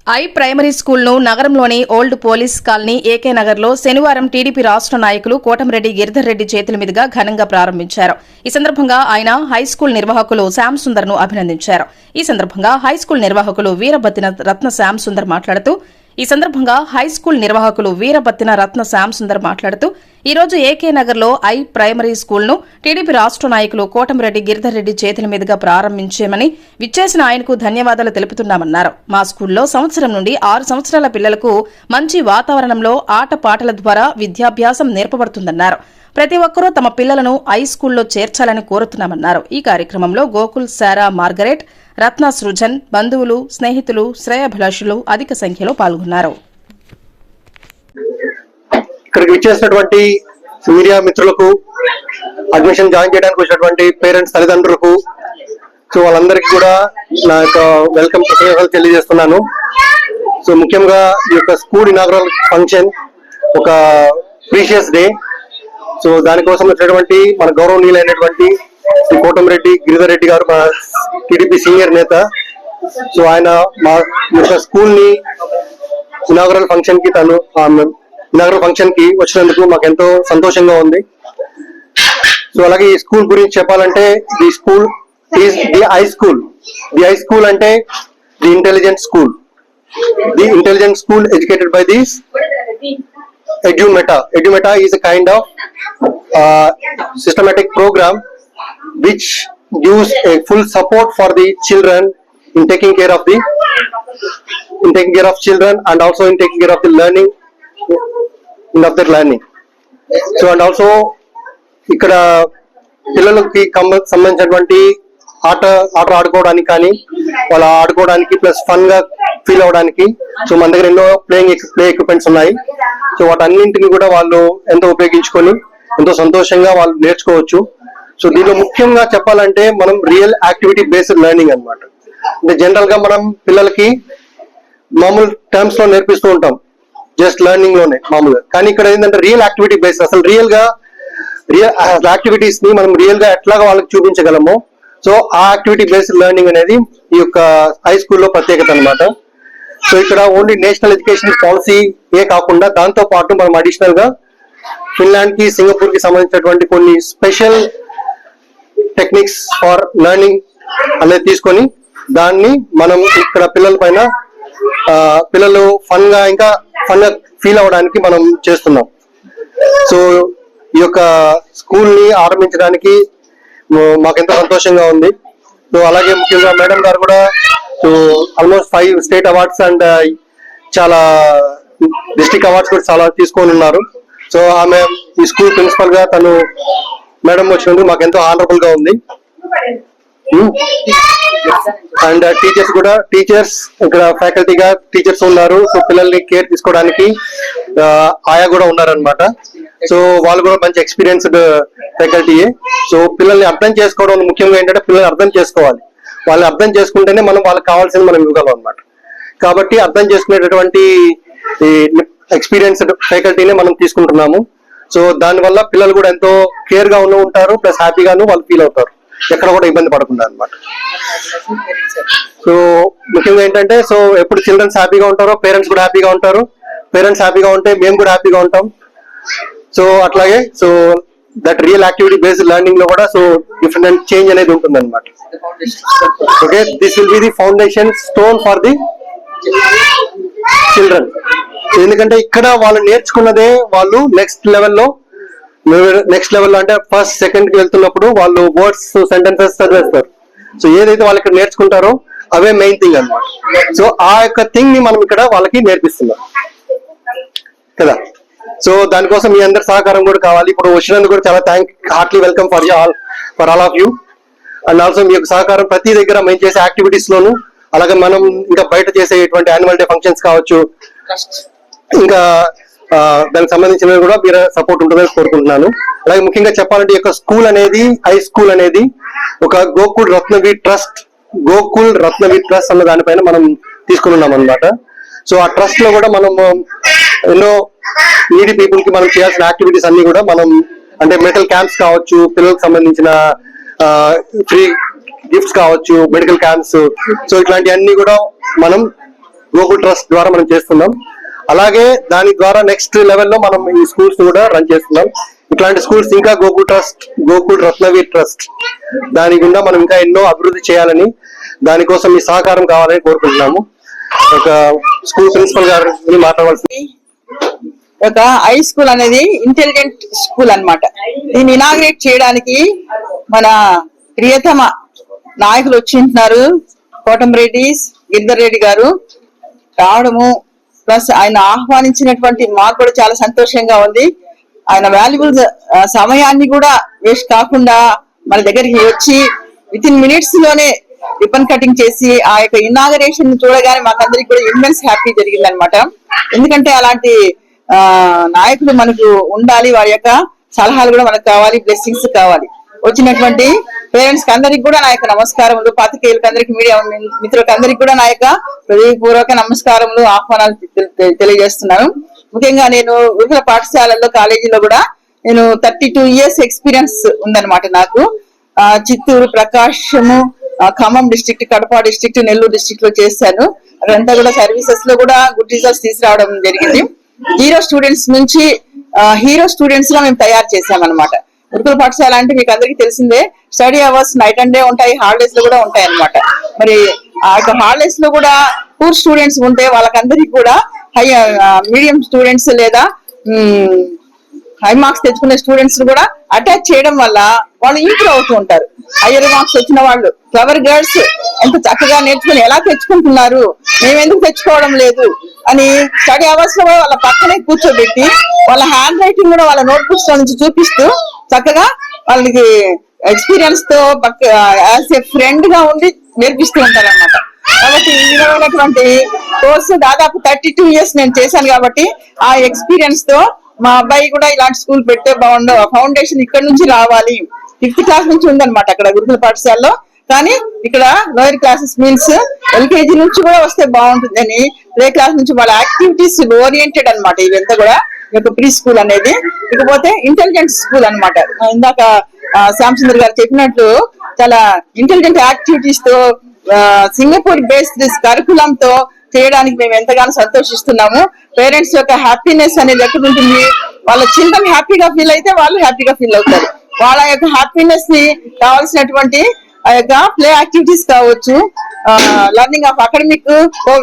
I primary స్కూల్ను నగరంలోని old police colony AK నగర్లో శనివారం టీడీపీ రాష్ట్ర నాయకులు కోటంరెడ్డి గిరిధర్ రెడ్డి చేతుల మీదుగా ఘనంగా ప్రారంభించారు. ఈ సందర్భంగా ఆయన హైస్కూల్ నిర్వాహకులు శ్యామ్ సుందర్ ను అభినందించారు. ఈ సందర్భంగా హైస్కూల్ నిర్వాహకులు వీరబత్తిన రత్న శ్యామ్ సుందర్ మాట్లాడుతూ ఈ రోజు ఏకే నగర్ లో ఐ ప్రైమరీ స్కూల్ ను టీడీపీ రాష్ట్ర నాయకులు కోటంరెడ్డి గిరిధర్ రెడ్డి చేతుల మీదుగా ప్రారంభించామని విచ్చేసిన ఆయనకు ధన్యవాదాలు తెలుపుతున్నామన్నారు. మా స్కూల్లో సంవత్సరం నుండి 6 సంవత్సరాల పిల్లలకు మంచి వాతావరణంలో ఆటపాటల ద్వారా విద్యాభ్యాసం నేర్పబడుతుందన్నారు. ప్రతి ఒక్కరూ తమ పిల్లలను ఐ స్కూల్లో చేర్చాలని కోరుతున్నామన్నారు. ఈ కార్యక్రమంలో గోకుల్, శారా, మార్గరెట్, రత్న, సృజన్, బంధువులు, స్నేహితులు, శ్రేయాభిలాషులు అధిక సంఖ్యలో పాల్గొన్నారు. ఇక్కడికి విచ్చేసినటువంటి మీడియా మిత్రులకు, అడ్మిషన్ జాయిన్ చేయడానికి వచ్చినటువంటి పేరెంట్స్, తల్లిదండ్రులకు, సో వాళ్ళందరికీ కూడా నా యొక్క వెల్కమ్ తెలియజేస్తున్నాను. సో ముఖ్యంగా ఈ యొక్క స్కూల్ ఇనాగ్రల్ ఫంక్షన్ ఒక ప్రీషియస్ డే. సో దానికోసం వచ్చినటువంటి మన గౌరవనీయులైనటువంటి శ్రీ కోటంరెడ్డి గిరిధర్ రెడ్డి గారు, మా టీడీపీ సీనియర్ నేత. సో ఆయన మా యొక్క స్కూల్ ని ఇనాగ్రల్ ఫంక్షన్ కి వచ్చినందుకు మాకు ఎంతో సంతోషంగా ఉంది. సో అలాగే ఈ స్కూల్ గురించి చెప్పాలంటే the school is the I school. The I school అంటే the intelligent school. The intelligent school educated by this Edumeta is a kind of systematic program which gives a full support for the children in taking care of children and also in taking care of the learning of their learning. So and also ఇక్కడ పిల్లలకి సంబంధించినటువంటి ఆట ఆడుకోవడానికి కానీ వాళ్ళ ఆడుకోవడానికి plus fun గా feel అవడానికి సో మన దగ్గర ఎన్నో ప్లే ఎక్విప్మెంట్స్ ఉన్నాయి. సో వాటన్నింటిని కూడా వాళ్ళు ఎంతో ఉపయోగించుకొని ఎంతో సంతోషంగా వాళ్ళు నేర్చుకోవచ్చు. సో దీనిలో ముఖ్యంగా చెప్పాలంటే మనం రియల్ యాక్టివిటీ బేస్డ్ లెర్నింగ్ అన్నమాట. అంటే జనరల్ గా మనం పిల్లలకి మామూలు టర్మ్స్ లో నేర్పిస్తూ ఉంటాం, జస్ట్ లెర్నింగ్ లోనే మామూలుగా. కానీ ఇక్కడ ఏంటంటే రియల్ యాక్టివిటీ బేస్డ్, అసలు రియల్ యాక్టివిటీస్ ని మనం రియల్ గా ఎట్లాగా వాళ్ళకి చూపించగలమో సో ఆ యాక్టివిటీ బేస్డ్ లెర్నింగ్ అనేది ఈ యొక్క హై స్కూల్లో ప్రత్యేకత అనమాట. సో ఇక్కడ ఓన్లీ నేషనల్ ఎడ్యుకేషన్ పాలసీ కాకుండా దాంతో పాటు మనం అడిషనల్ గా ఫిన్లాండ్ కి, సింగపూర్ కి సంబంధించినటువంటి కొన్ని స్పెషల్ టెక్నిక్స్ ఫర్ లెర్నింగ్ అనేది తీసుకొని దాన్ని మనం ఇక్కడ పిల్లలు ఫన్ గా ఫీల్ అవడానికి మనం చేస్తున్నాం. సో ఈ యొక్క స్కూల్ ని ఆరంభించడానికి మాకెంతో సంతోషంగా ఉంది. సో అలాగే ముఖ్యంగా మేడం గారు కూడా ఆల్మోస్ట్ 5 స్టేట్ అవార్డ్స్ అండ్ చాలా డిస్ట్రిక్ట్ అవార్డ్స్ కూడా చాలా తీసుకొని ఉన్నారు. సో ఆమె ఈ స్కూల్ ప్రిన్సిపల్ గా తను మేడం వచ్చినందుకు మాకు ఎంతో ఆనరబుల్ గా ఉంది. అండ్ టీచర్స్ ఇక్కడ ఫ్యాకల్టీగా టీచర్స్ ఉన్నారు. సో పిల్లల్ని కేర్ తీసుకోవడానికి ఆయా కూడా ఉన్నారనమాట. సో వాళ్ళు కూడా మంచి ఎక్స్పీరియన్స్డ్ ఫ్యాకల్టీయే. సో పిల్లల్ని అర్థం చేసుకోవడం ముఖ్యంగా ఏంటంటే పిల్లల్ని అర్థం చేసుకోవాలి. వాళ్ళని అర్థం చేసుకుంటేనే మనం వాళ్ళకి కావాల్సింది మనం ఇవ్వగలం అనమాట. కాబట్టి అర్థం చేసుకునేటటువంటి ఎక్స్పీరియన్స్డ్ ఫ్యాకల్టీనే మనం తీసుకుంటున్నాము. సో దానివల్ల పిల్లలు కూడా ఎంతో కేర్ గా ఉంటారు, ప్లస్ హ్యాపీగాను వాళ్ళు ఫీల్ అవుతారు, ఎక్కడ కూడా ఇబ్బంది పడకుండా అనమాట. సో ముఖ్యంగా ఏంటంటే సో ఎప్పుడు చిల్డ్రన్స్ హ్యాపీగా ఉంటారో పేరెంట్స్ కూడా హ్యాపీగా ఉంటారు. పేరెంట్స్ హ్యాపీగా ఉంటే మేము కూడా హ్యాపీగా ఉంటాం. సో అట్లాగే so that real activity based learning లో కూడా సో డిఫరెంట్ చేంజ్ అనేది ఉంటుంది అనమాట. Okay, this will be the foundation stone for the children. ఎందుకంటే ఇక్కడ వాళ్ళు నేర్చుకున్నదే వాళ్ళు నెక్స్ట్ లెవెల్లో అంటే ఫస్ట్ సెకండ్ కి వెళ్తున్నప్పుడు వాళ్ళు వర్డ్స్, సెంటెన్సెస్ చదివేస్తారు. సో ఏదైతే వాళ్ళు ఇక్కడ నేర్చుకుంటారో అవే మెయిన్ థింగ్ అన్నమాట. సో ఆ యొక్క థింగ్ ని మనం ఇక్కడ వాళ్ళకి నేర్పిస్తున్నాం కదా. సో దానికోసం మీ అందరి సహకారం కూడా కావాలి. ఇప్పుడు వచ్చినందుకు కూడా చాలా heartly welcome for all of you. And also మీ యొక్క సహకారం ప్రతి దగ్గర మేము చేసే యాక్టివిటీస్ లోను, అలాగే మనం ఇంకా బయట చేసేటువంటి యాన్యువల్ డే ఫంక్షన్స్ కావచ్చు, ఇంకా దానికి సంబంధించినవి కూడా మీరు సపోర్ట్ ఉంటుందని కోరుకుంటున్నాను. అలాగే ముఖ్యంగా చెప్పాలంటే ఈ యొక్క స్కూల్ అనేది హై స్కూల్ అనేది ఒక గోకుల్ రత్నవీర్ ట్రస్ట్ అన్న దానిపైన మనం తీసుకుని ఉన్నాం అనమాట. సో ఆ ట్రస్ట్ లో కూడా మనం ఎన్నో నీడీ పీపుల్ కి మనం చేయాల్సిన యాక్టివిటీస్ అన్ని కూడా మనం అంటే మెడికల్ క్యాంప్స్ కావచ్చు, పిల్లలకు సంబంధించిన ఫ్రీ గిఫ్ట్స్ కావచ్చు, మెడికల్ క్యాంప్స్, సో ఇట్లాంటివన్నీ కూడా మనం గోకుల్ ట్రస్ట్ ద్వారా మనం చేస్తున్నాం. అలాగే దాని ద్వారా నెక్స్ట్ లెవెల్లో మనం ఈ స్కూల్స్ కూడా రన్ చేస్తున్నాం. ఇట్లాంటి స్కూల్స్ ఇంకా గోకుల్ ట్రస్ట్, గోకుల్ రత్నవీర్ ట్రస్ట్ దాని గుండా మనం ఇంకా ఎన్నో అభివృద్ధి చేయాలని, దానికోసం మీ సహకారం కావాలని కోరుకుంటున్నాము. ఒక స్కూల్ ప్రిన్సిపల్ గారిని మాట్లాడవలసింది. ఒక హై స్కూల్ అనేది ఇంటెలిజెంట్ స్కూల్ అన్నమాట. దీన్ని ఇనాగ్రేట్ చేయడానికి మన ప్రియతమ నాయకులు వచ్చింటున్నారు, కోటంరెడ్డి గిరిధర్ రెడ్డి గారు రావడము, ప్లస్ ఆయన ఆహ్వానించినటువంటి మాకు కూడా చాలా సంతోషంగా ఉంది. ఆయన వాల్యుబుల్ సమయాన్ని కూడా వేస్ట్ కాకుండా మన దగ్గరికి వచ్చి విత్ ఇన్ మినిట్స్ లోనే రిబన్ కటింగ్ చేసి ఆ యొక్క ఇనాగరేషన్ చూడగానే మాకందరికి కూడా ఇమ్మెన్స్ హ్యాపీ జరిగింది అనమాట. ఎందుకంటే అలాంటి నాయకులు మనకు ఉండాలి, వారి యొక్క సలహాలు కూడా మనకు కావాలి, బ్లెస్సింగ్స్ కావాలి. వచ్చినటువంటి పేరెంట్స్ కి అందరికి కూడా నా యొక్క నమస్కారములు, పాత్రికేయులకు అందరికి, మీడియా మిత్రులకు అందరికి కూడా నా యొక్క హృదయపూర్వక నమస్కారములు, ఆహ్వానాలు తెలియజేస్తున్నాను. ముఖ్యంగా నేను వివిధ పాఠశాలల్లో, కాలేజీలో కూడా నేను 32 years ఎక్స్పీరియన్స్ ఉందన్నమాట నాకు. చిత్తూరు, ప్రకాశము, Khammam district, Kadapa district, Nellore district లో చేశాను. అదంతా కూడా సర్వీసెస్ లో కూడా గుడ్ రిజల్ట్స్ తీసుకురావడం జరిగింది. జీరో స్టూడెంట్స్ నుంచి హీరో స్టూడెంట్స్ గా మేము తయారు చేశామన్నమాట. గురుకుల పాఠశాల అంటే మీకు అందరికీ తెలిసిందే, study hours night and day ఉంటాయి, హాలిడేస్ లో కూడా ఉంటాయి అన్నమాట. మరి ఆ యొక్క హాలిడేస్ లో కూడా పూర్ స్టూడెంట్స్ ఉంటే వాళ్ళకందరికీ కూడా మీడియం స్టూడెంట్స్ లేదా హై మార్క్స్ తెచ్చుకునే స్టూడెంట్స్ కూడా అటాచ్ చేయడం వల్ల వాళ్ళు ఇంప్రూవ్ అవుతూ ఉంటారు. హైయర్ మార్క్స్ వచ్చిన వాళ్ళు, క్లవర్ గర్ల్స్ ఎంత చక్కగా నేర్చుకుని ఎలా తెచ్చుకుంటున్నారు, మేము ఎందుకు తెచ్చుకోవడం లేదు అని స్టడీ అవర్స్ లో వాళ్ళ పక్కనే కూర్చోబెట్టి వాళ్ళ హ్యాండ్ రైటింగ్ కూడా వాళ్ళ నోట్ బుక్స్ లో నుంచి చూపిస్తూ చక్కగా వాళ్ళకి ఎక్స్పీరియన్స్ తో యాజ్ ఏ ఫ్రెండ్ గా ఉండి నేర్పిస్తూ ఉంటారు అన్నమాట. కాబట్టి ఈ విధమైనటువంటి కోర్సు దాదాపు 32 years నేను చేశాను. కాబట్టి ఆ ఎక్స్పీరియన్స్ తో మా అబ్బాయి కూడా ఇలాంటి స్కూల్ పెడితే బాగుండు, ఫౌండేషన్ ఇక్కడ నుంచి రావాలి. 5th class నుంచి ఉందన్నమాట అక్కడ గురుకుల పాఠశాలలో. కానీ ఇక్కడ లోయర్ క్లాసెస్ మీన్స్ ఎల్కేజీ నుంచి కూడా వస్తే బాగుంటుందని ప్లే క్లాస్ నుంచి వాళ్ళ యాక్టివిటీస్ ఓరియంటెడ్ అనమాట ఇవంతా కూడా ప్రీ స్కూల్ అనేది. ఇకపోతే ఇంటెలిజెంట్ స్కూల్ అనమాట. ఇందాక శ్యామసుందర్ గారు చెప్పినట్లు చాలా ఇంటెలిజెంట్ యాక్టివిటీస్ తో సింగపూర్ బేస్డ్ కరికులం తో చేయడానికి మేము ఎంతగానో సంతోషిస్తున్నాము. పేరెంట్స్ యొక్క హ్యాపీనెస్ అనేది ఎక్కడ ఉంటుంది, వాళ్ళ చిల్డ్రన్ హ్యాపీగా ఫీల్ అయితే వాళ్ళు హ్యాపీగా ఫీల్ అవుతారు. వాళ్ళ యొక్క హ్యాపీనెస్ ని కావాల్సినటువంటి ఆ యొక్క ప్లే యాక్టివిటీస్ కావచ్చు, learning of academic co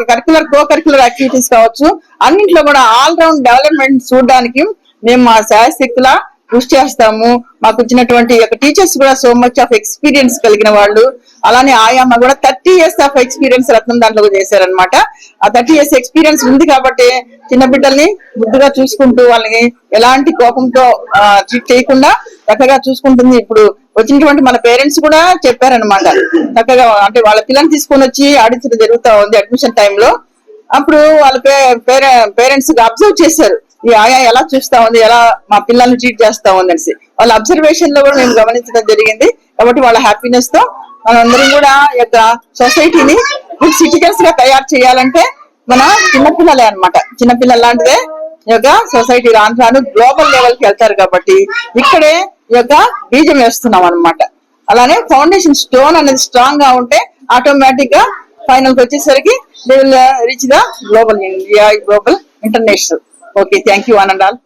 curricular activities కావచ్చు, అన్నింటిలో కూడా ఆల్ రౌండ్ డెవలప్మెంట్ చూడడానికి మేము మా శాయశక్తులా కృషి చేస్తాము. మాకు వచ్చినటువంటి టీచర్స్ కూడా సో మచ్ ఆఫ్ ఎక్స్పీరియన్స్ కలిగిన వాళ్ళు. అలానే ఆయమ్మ కూడా 30 years ఆఫ్ ఎక్స్పీరియన్స్ రత్నం దాంట్లో చేశారనమాట. ఆ 30 years ఎక్స్పీరియన్స్ ఉంది కాబట్టి చిన్న బిడ్డల్ని ముద్దుగా చూసుకుంటూ వాళ్ళని ఎలాంటి కోపంతో ట్రీట్ చేయకుండా చక్కగా చూసుకుంటుంది. ఇప్పుడు వచ్చినటువంటి మన పేరెంట్స్ కూడా చెప్పారనమాట, చక్కగా అంటే వాళ్ళ పిల్లల్ని తీసుకొని వచ్చి ఆడించడం జరుగుతా ఉంది అడ్మిషన్ టైంలో. అప్పుడు వాళ్ళ పేరెంట్స్ అబ్జర్వ్ చేశారు, ఈ ఆయా ఎలా చూస్తా ఉంది, ఎలా మా పిల్లల్ని ట్రీట్ చేస్తా ఉంది అనేసి వాళ్ళ అబ్జర్వేషన్ లో కూడా మేము గమనించడం జరిగింది. కాబట్టి వాళ్ళ హ్యాపీనెస్ తో మనందరం కూడా ఈ యొక్క సొసైటీని గుడ్ సిటిజన్స్ గా తయారు చేయాలంటే మన చిన్నపిల్లలే అనమాట. చిన్నపిల్లల లాంటిదే ఈ యొక్క సొసైటీ రాను గ్లోబల్ లెవెల్ కి వెళ్తారు. కాబట్టి ఇక్కడే ఈ యొక్క బీజం వేస్తున్నాం అనమాట. అలానే ఫౌండేషన్ స్టోన్ అనేది స్ట్రాంగ్ గా ఉంటే ఆటోమేటిక్ గా ఫైనల్ కి వచ్చేసరికి they will reach the global India, global international. Okay, thank you one and all.